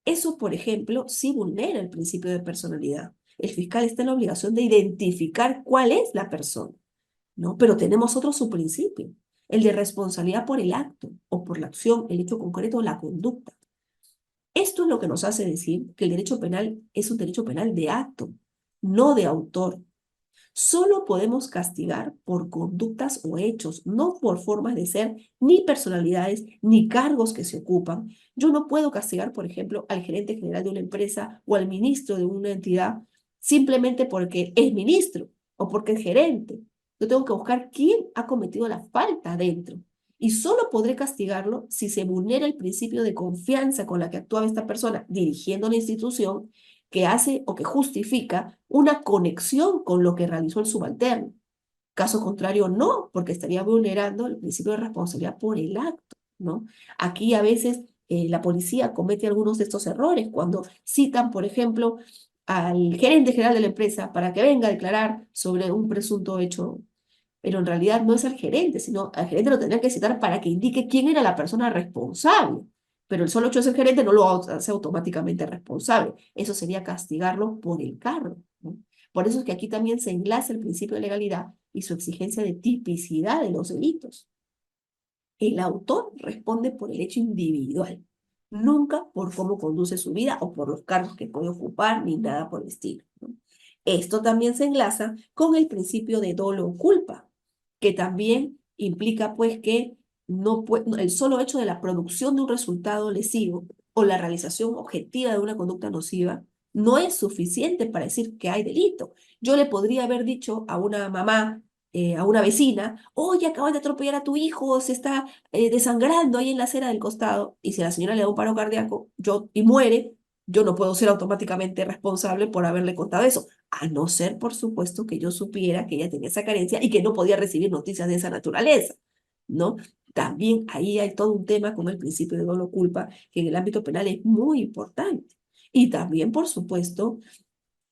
Eso, por ejemplo, sí vulnera el principio de personalidad. El fiscal está en la obligación de identificar cuál es la persona, ¿no? Pero tenemos otro subprincipio, el de responsabilidad por el acto o por la acción, el hecho concreto o la conducta. Esto es lo que nos hace decir que el derecho penal es un derecho penal de acto, no de autor. Solo podemos castigar por conductas o hechos, no por formas de ser, ni personalidades, ni cargos que se ocupan. Yo no puedo castigar, por ejemplo, al gerente general de una empresa o al ministro de una entidad simplemente porque es ministro o porque es gerente. Yo tengo que buscar quién ha cometido la falta dentro. Y solo podré castigarlo si se vulnera el principio de confianza con la que actuaba esta persona dirigiendo la institución, que hace o que justifica una conexión con lo que realizó el subalterno. Caso contrario, no, porque estaría vulnerando el principio de responsabilidad por el acto, ¿no? Aquí a veces la policía comete algunos de estos errores cuando citan, por ejemplo, al gerente general de la empresa para que venga a declarar sobre un presunto hecho, pero en realidad no es al gerente, sino al gerente lo tendría que citar para que indique quién era la persona responsable. Pero el solo hecho de ser gerente no lo hace automáticamente responsable. Eso sería castigarlo por el cargo, ¿no? Por eso es que aquí también se enlaza el principio de legalidad y su exigencia de tipicidad de los delitos. El autor responde por el hecho individual. nunca por cómo conduce su vida o por los cargos que puede ocupar, ni nada por el estilo, ¿no? Esto también se enlaza con el principio de dolo o culpa, que también implica pues que el solo hecho de la producción de un resultado lesivo o la realización objetiva de una conducta nociva no es suficiente para decir que hay delito. Yo le podría haber dicho a una mamá, a una vecina, oye, acabas de atropellar a tu hijo, se está desangrando ahí en la acera del costado, y si la señora le da un paro cardíaco y muere, yo no puedo ser automáticamente responsable por haberle contado eso, a no ser, por supuesto, que yo supiera que ella tenía esa carencia y que no podía recibir noticias de esa naturaleza, ¿no? También ahí hay todo un tema con el principio de dolo culpa, que en el ámbito penal es muy importante. Y también, por supuesto,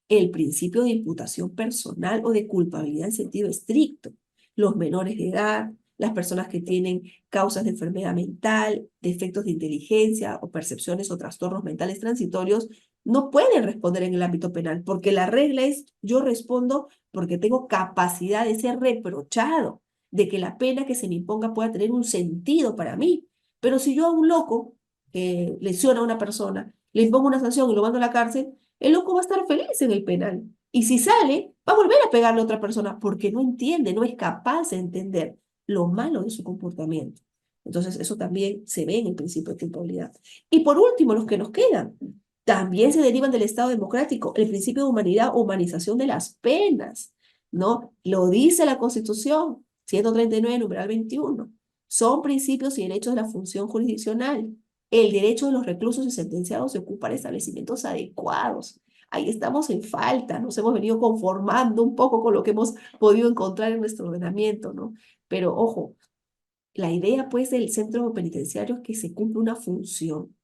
el principio de imputación personal o de culpabilidad en sentido estricto. Los menores de edad, las personas que tienen causas de enfermedad mental, defectos de inteligencia o percepciones o trastornos mentales transitorios, no pueden responder en el ámbito penal, porque la regla es yo respondo porque tengo capacidad de ser reprochado, de que la pena que se me imponga pueda tener un sentido para mí. Pero si yo a un loco que lesiona a una persona, le impongo una sanción y lo mando a la cárcel, el loco va a estar feliz en el penal. Y si sale, va a volver a pegarle a otra persona porque no entiende, no es capaz de entender lo malo de su comportamiento. Entonces, eso también se ve en el principio de culpabilidad. Y por último, los que nos quedan, también se derivan del Estado democrático, el principio de humanidad, humanización de las penas, ¿no? Lo dice la Constitución, 139, numeral 21. Son principios y derechos de la función jurisdiccional. El derecho de los reclusos y sentenciados de ocupar establecimientos adecuados. Ahí estamos en falta, nos hemos venido conformando un poco con lo que hemos podido encontrar en nuestro ordenamiento, ¿no? Pero ojo, la idea pues del centro penitenciario es que se cumple una función,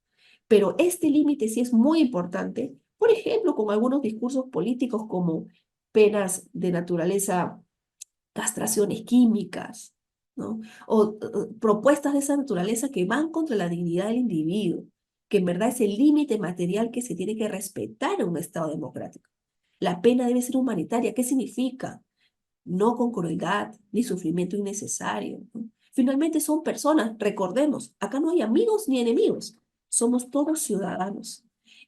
pero este límite sí es muy importante, por ejemplo, con algunos discursos políticos como penas de naturaleza, castraciones químicas, ¿no? O propuestas de esa naturaleza que van contra la dignidad del individuo, que en verdad es el límite material que se tiene que respetar en un Estado democrático. La pena debe ser humanitaria. ¿Qué significa? No con crueldad ni sufrimiento innecesario, ¿no? Finalmente son personas, recordemos, acá no hay amigos ni enemigos, somos todos ciudadanos.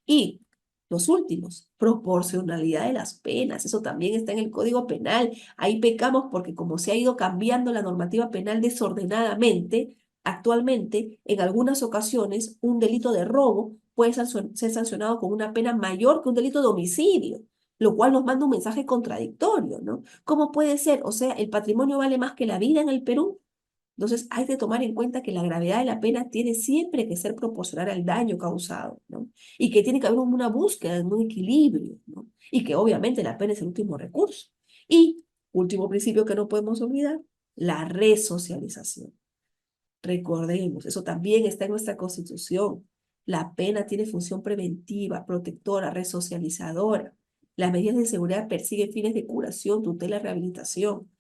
Y los últimos, proporcionalidad de las penas, eso también está en el Código Penal. Ahí pecamos porque como se ha ido cambiando la normativa penal desordenadamente, actualmente, en algunas ocasiones, un delito de robo puede ser sancionado con una pena mayor que un delito de homicidio, lo cual nos manda un mensaje contradictorio, ¿no? ¿Cómo puede ser? O sea, ¿el patrimonio vale más que la vida en el Perú? Entonces, hay que tomar en cuenta que la gravedad de la pena tiene siempre que ser proporcional al daño causado, ¿no? Y que tiene que haber una búsqueda de un equilibrio, ¿no? Y que obviamente la pena es el último recurso. Y, último principio que no podemos olvidar, la resocialización. Recordemos, eso también está en nuestra Constitución. La pena tiene función preventiva, protectora, resocializadora. Las medidas de seguridad persiguen fines de curación, tutela, rehabilitación.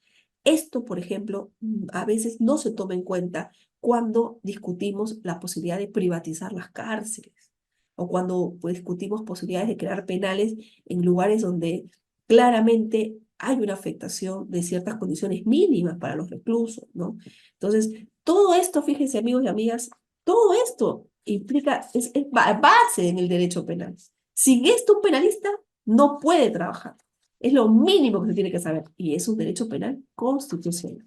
Esto, por ejemplo, a veces no se toma en cuenta cuando discutimos la posibilidad de privatizar las cárceles o cuando pues, discutimos posibilidades de crear penales en lugares donde claramente hay una afectación de ciertas condiciones mínimas para los reclusos, ¿no? Entonces, todo esto, fíjense amigos y amigas, todo esto implica, es base en el derecho penal. Sin esto un penalista no puede trabajar. Es lo mínimo que se tiene que saber y es un derecho penal constitucional.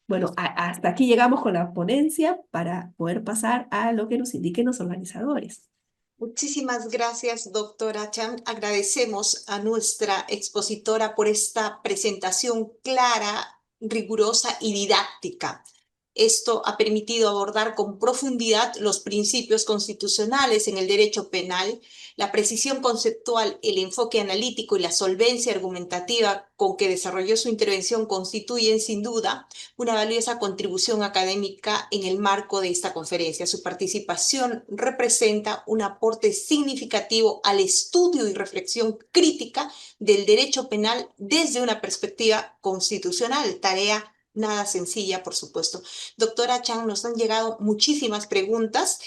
Bueno, hasta aquí llegamos con la ponencia para poder pasar a lo que nos indiquen los organizadores. Muchísimas gracias, doctora Chan. Agradecemos a nuestra expositora por esta presentación clara, rigurosa y didáctica. Esto ha permitido abordar con profundidad los principios constitucionales en el derecho penal, la precisión conceptual, el enfoque analítico y la solvencia argumentativa con que desarrolló su intervención constituyen sin duda una valiosa contribución académica en el marco de esta conferencia. Su participación representa un aporte significativo al estudio y reflexión crítica del derecho penal desde una perspectiva constitucional, tarea nada sencilla, por supuesto. Doctora Chan, nos han llegado muchísimas preguntas.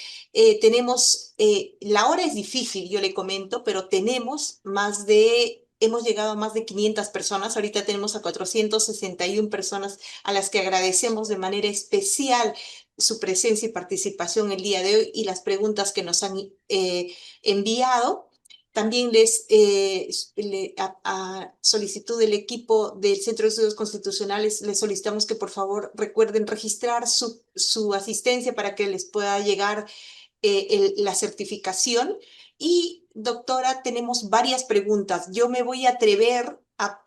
La hora es difícil, yo le comento, pero hemos llegado a más de 500 personas. Ahorita tenemos a 461 personas a las que agradecemos de manera especial su presencia y participación el día de hoy y las preguntas que nos han enviado. También a solicitud del equipo del Centro de Estudios Constitucionales, les solicitamos que por favor recuerden registrar su asistencia para que les pueda llegar la certificación. Y doctora, tenemos varias preguntas. Yo me voy a atrever a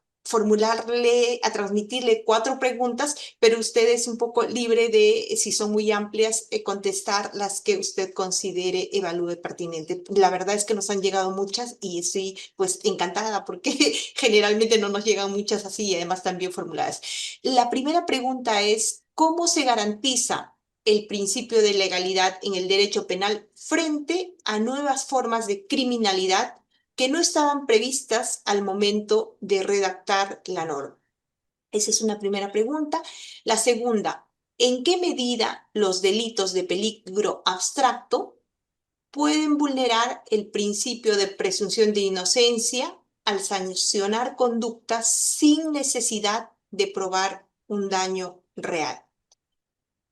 a transmitirle 4 preguntas, pero usted es un poco libre de, si son muy amplias, contestar las que usted considere, evalúe pertinente. La verdad es que nos han llegado muchas y estoy pues encantada porque generalmente no nos llegan muchas así y además también formuladas. La primera pregunta es, ¿cómo se garantiza el principio de legalidad en el derecho penal frente a nuevas formas de criminalidad que no estaban previstas al momento de redactar la norma? Esa es una primera pregunta. La segunda, ¿en qué medida los delitos de peligro abstracto pueden vulnerar el principio de presunción de inocencia al sancionar conductas sin necesidad de probar un daño real?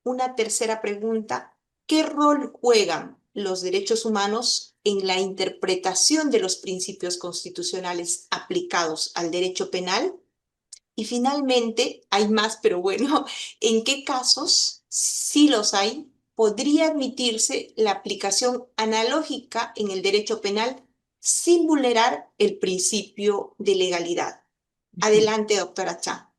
Una tercera pregunta, ¿qué rol juegan los derechos humanos en la interpretación de los principios constitucionales aplicados al derecho penal? Y finalmente, hay más, pero bueno, ¿en qué casos, si los hay, podría admitirse la aplicación analógica en el derecho penal sin vulnerar el principio de legalidad? Adelante, doctora Cha.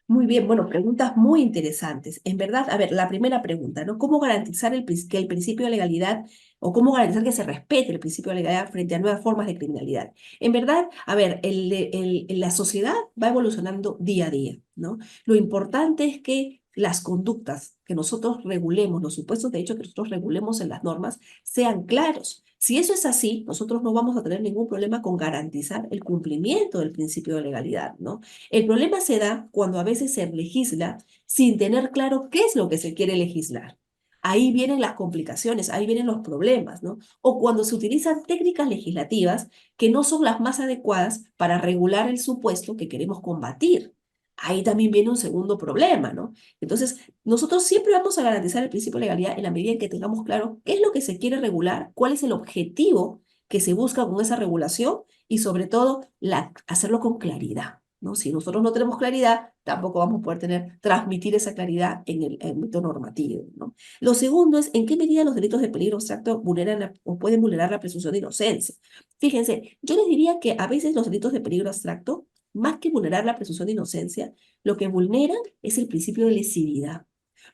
Muy bien, bueno, preguntas muy interesantes. En verdad, a ver, la primera pregunta, ¿no? ¿Cómo garantizar que el principio de legalidad o cómo garantizar que se respete el principio de legalidad frente a nuevas formas de criminalidad? En verdad, a ver, la sociedad va evolucionando día a día, ¿no? Lo importante es que las conductas que nosotros regulemos, los supuestos de hecho que nosotros regulemos en las normas, sean claros. Si eso es así, nosotros no vamos a tener ningún problema con garantizar el cumplimiento del principio de legalidad, ¿no? El problema se da cuando a veces se legisla sin tener claro qué es lo que se quiere legislar. Ahí vienen las complicaciones, ahí vienen los problemas, ¿no? O cuando se utilizan técnicas legislativas que no son las más adecuadas para regular el supuesto que queremos combatir. Ahí también viene un segundo problema, ¿no? Entonces, nosotros siempre vamos a garantizar el principio de legalidad en la medida en que tengamos claro qué es lo que se quiere regular, cuál es el objetivo que se busca con esa regulación y sobre todo hacerlo con claridad, ¿no? Si nosotros no tenemos claridad, tampoco vamos a poder transmitir esa claridad en el ámbito normativo, ¿no? Lo segundo es, ¿en qué medida los delitos de peligro abstracto vulneran o pueden vulnerar la presunción de inocencia? Fíjense, yo les diría que a veces los delitos de peligro abstracto, más que vulnerar la presunción de inocencia, lo que vulneran es el principio de lesividad.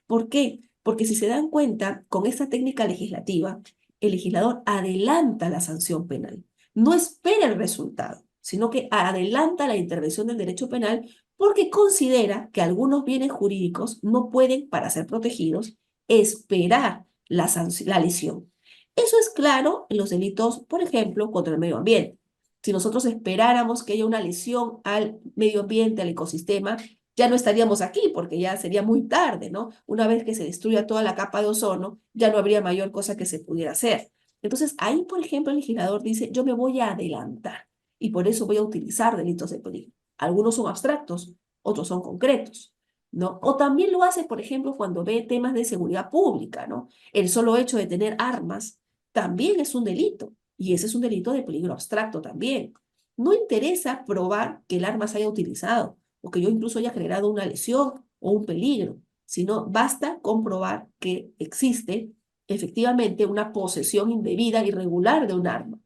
¿Por qué? Porque si se dan cuenta, con esta técnica legislativa, el legislador adelanta la sanción penal. No espera el resultado, sino que adelanta la intervención del derecho penal porque considera que algunos bienes jurídicos no pueden, para ser protegidos, esperar la lesión. Eso es claro en los delitos, por ejemplo, contra el medio ambiente. Si nosotros esperáramos que haya una lesión al medio ambiente, al ecosistema, ya no estaríamos aquí porque ya sería muy tarde, ¿no? Una vez que se destruya toda la capa de ozono, ya no habría mayor cosa que se pudiera hacer. Entonces, ahí, por ejemplo, el legislador dice, yo me voy a adelantar y por eso voy a utilizar delitos de peligro. Algunos son abstractos, otros son concretos, ¿no? O también lo hace, por ejemplo, cuando ve temas de seguridad pública, ¿no? El solo hecho de tener armas también es un delito y ese es un delito de peligro abstracto también. No interesa probar que el arma se haya utilizado o que yo incluso haya generado una lesión o un peligro, sino basta comprobar que existe efectivamente una posesión indebida, irregular de un arma.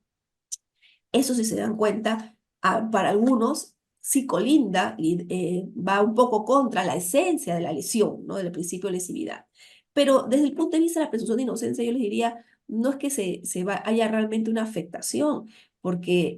Eso, si se dan cuenta, para algunos sí colinda y va un poco contra la esencia de la lesión, ¿no? Del principio de lesividad. Pero desde el punto de vista de la presunción de inocencia, yo les diría, no es que haya realmente una afectación, porque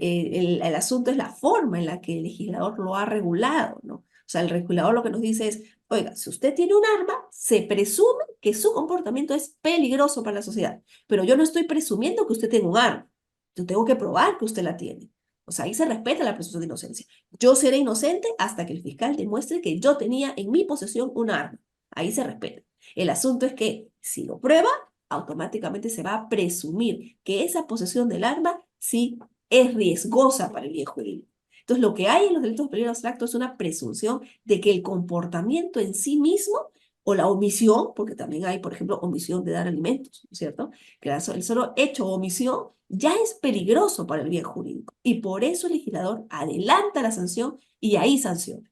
el asunto es la forma en la que el legislador lo ha regulado, ¿no? O sea, el regulador lo que nos dice es, oiga, si usted tiene un arma, se presume que su comportamiento es peligroso para la sociedad, pero yo no estoy presumiendo que usted tenga un arma. Yo tengo que probar que usted la tiene. O sea, ahí se respeta la presunción de inocencia. Yo seré inocente hasta que el fiscal demuestre que yo tenía en mi posesión un arma. Ahí se respeta. El asunto es que si lo prueba, automáticamente se va a presumir que esa posesión del arma sí es riesgosa para el bien jurídico. Entonces, lo que hay en los delitos de peligro abstracto es una presunción de que el comportamiento en sí mismo o la omisión, porque también hay, por ejemplo, omisión de dar alimentos, ¿no es cierto? Que el solo hecho o omisión ya es peligroso para el bien jurídico. Y por eso el legislador adelanta la sanción y ahí sanciona.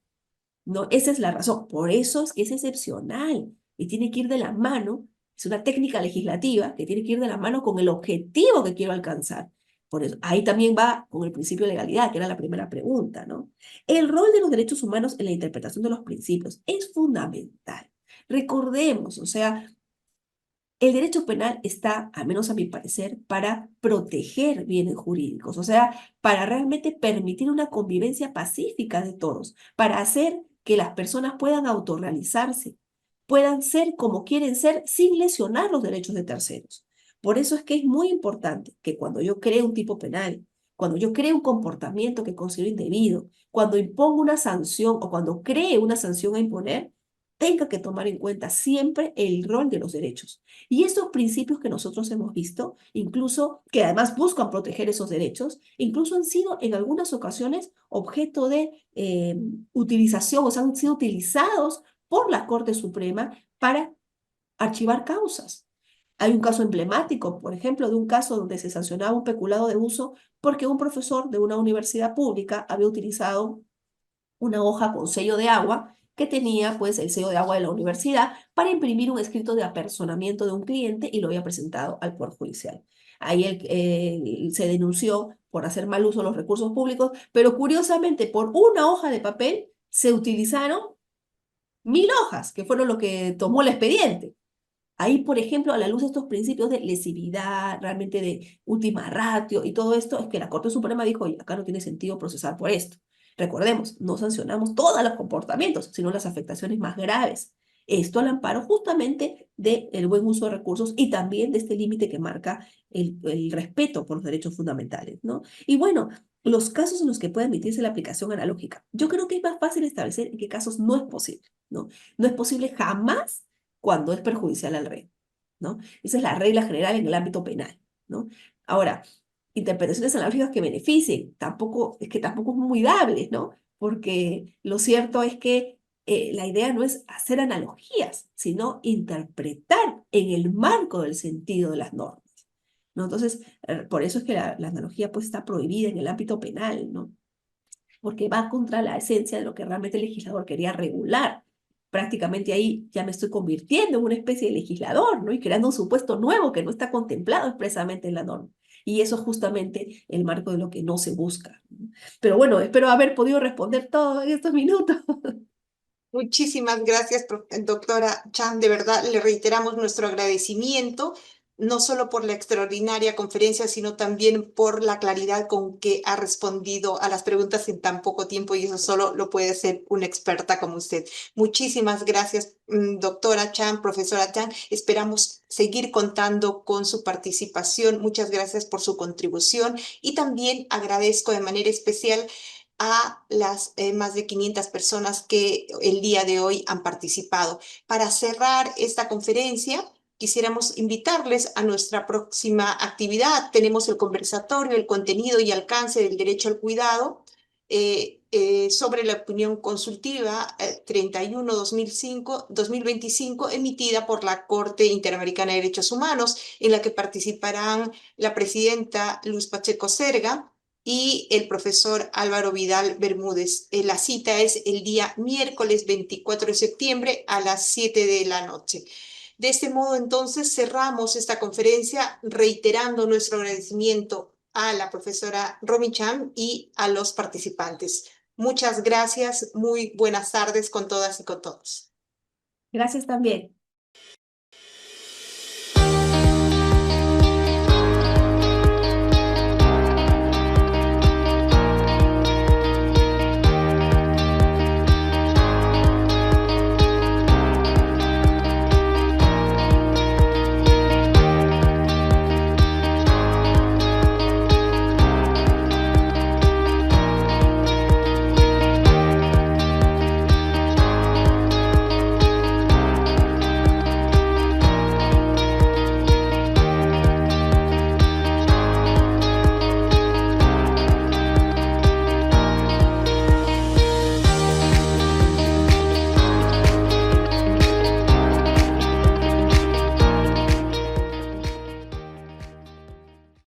No, esa es la razón. Por eso es que es excepcional y tiene que ir de la mano. Es una técnica legislativa que tiene que ir de la mano con el objetivo que quiero alcanzar. Por eso, ahí también va con el principio de legalidad, que era la primera pregunta, ¿no? El rol de los derechos humanos en la interpretación de los principios es fundamental. Recordemos, o sea, el derecho penal está, al menos a mi parecer, para proteger bienes jurídicos, o sea, para realmente permitir una convivencia pacífica de todos, para hacer que las personas puedan autorrealizarse, puedan ser como quieren ser sin lesionar los derechos de terceros. Por eso es que es muy importante que cuando yo cree un tipo penal, cuando yo cree un comportamiento que considero indebido, cuando impongo una sanción o cuando cree una sanción a imponer, tenga que tomar en cuenta siempre el rol de los derechos. Y estos principios que nosotros hemos visto, incluso que además buscan proteger esos derechos, incluso han sido en algunas ocasiones objeto de utilización, o sea, han sido utilizados por la Corte Suprema para archivar causas. Hay un caso emblemático, por ejemplo, de un caso donde se sancionaba un peculado de uso porque un profesor de una universidad pública había utilizado una hoja con sello de agua que tenía pues el sello de agua de la universidad para imprimir un escrito de apersonamiento de un cliente y lo había presentado al Poder Judicial. Ahí se denunció por hacer mal uso de los recursos públicos, pero curiosamente por una hoja de papel se utilizaron 1000 hojas, que fueron lo que tomó el expediente. Ahí, por ejemplo, a la luz de estos principios de lesividad, realmente de última ratio y todo esto, es que la Corte Suprema dijo, oye, acá no tiene sentido procesar por esto. Recordemos, no sancionamos todos los comportamientos, sino las afectaciones más graves. Esto al amparo justamente del buen uso de recursos y también de este límite que marca el respeto por los derechos fundamentales, ¿no? Y bueno, los casos en los que puede emitirse la aplicación analógica. Yo creo que es más fácil establecer en qué casos no es posible, ¿no? No es posible jamás cuando es perjudicial al rey, ¿no? Esa es la regla general en el ámbito penal, ¿no? Ahora, interpretaciones analógicas que beneficien, tampoco es muy dable, ¿no? Porque lo cierto es que la idea no es hacer analogías, sino interpretar en el marco del sentido de las normas, ¿no? Entonces, por eso es que la analogía pues está prohibida en el ámbito penal, ¿no? Porque va contra la esencia de lo que realmente el legislador quería regular. Prácticamente ahí ya me estoy convirtiendo en una especie de legislador, ¿no? Y creando un supuesto nuevo que no está contemplado expresamente en la norma. Y eso es justamente el marco de lo que no se busca, ¿no? Pero bueno, espero haber podido responder todo en estos minutos. Muchísimas gracias, doctora Chan. De verdad, le reiteramos nuestro agradecimiento, no solo por la extraordinaria conferencia, sino también por la claridad con que ha respondido a las preguntas en tan poco tiempo, y eso solo lo puede hacer una experta como usted. Muchísimas gracias, doctora Chan, profesora Chan. Esperamos seguir contando con su participación. Muchas gracias por su contribución y también agradezco de manera especial a las más de 500 personas que el día de hoy han participado. Para cerrar esta conferencia, quisiéramos invitarles a nuestra próxima actividad. Tenemos el conversatorio, el contenido y alcance del derecho al cuidado sobre la opinión consultiva 31-2025, emitida por la Corte Interamericana de Derechos Humanos, en la que participarán la presidenta Luz Pacheco Cerga y el profesor Álvaro Vidal Bermúdez. La cita es el día miércoles 24 de septiembre a las 7 de la noche. De este modo, entonces, cerramos esta conferencia reiterando nuestro agradecimiento a la profesora Romy Chan y a los participantes. Muchas gracias, muy buenas tardes con todas y con todos. Gracias también.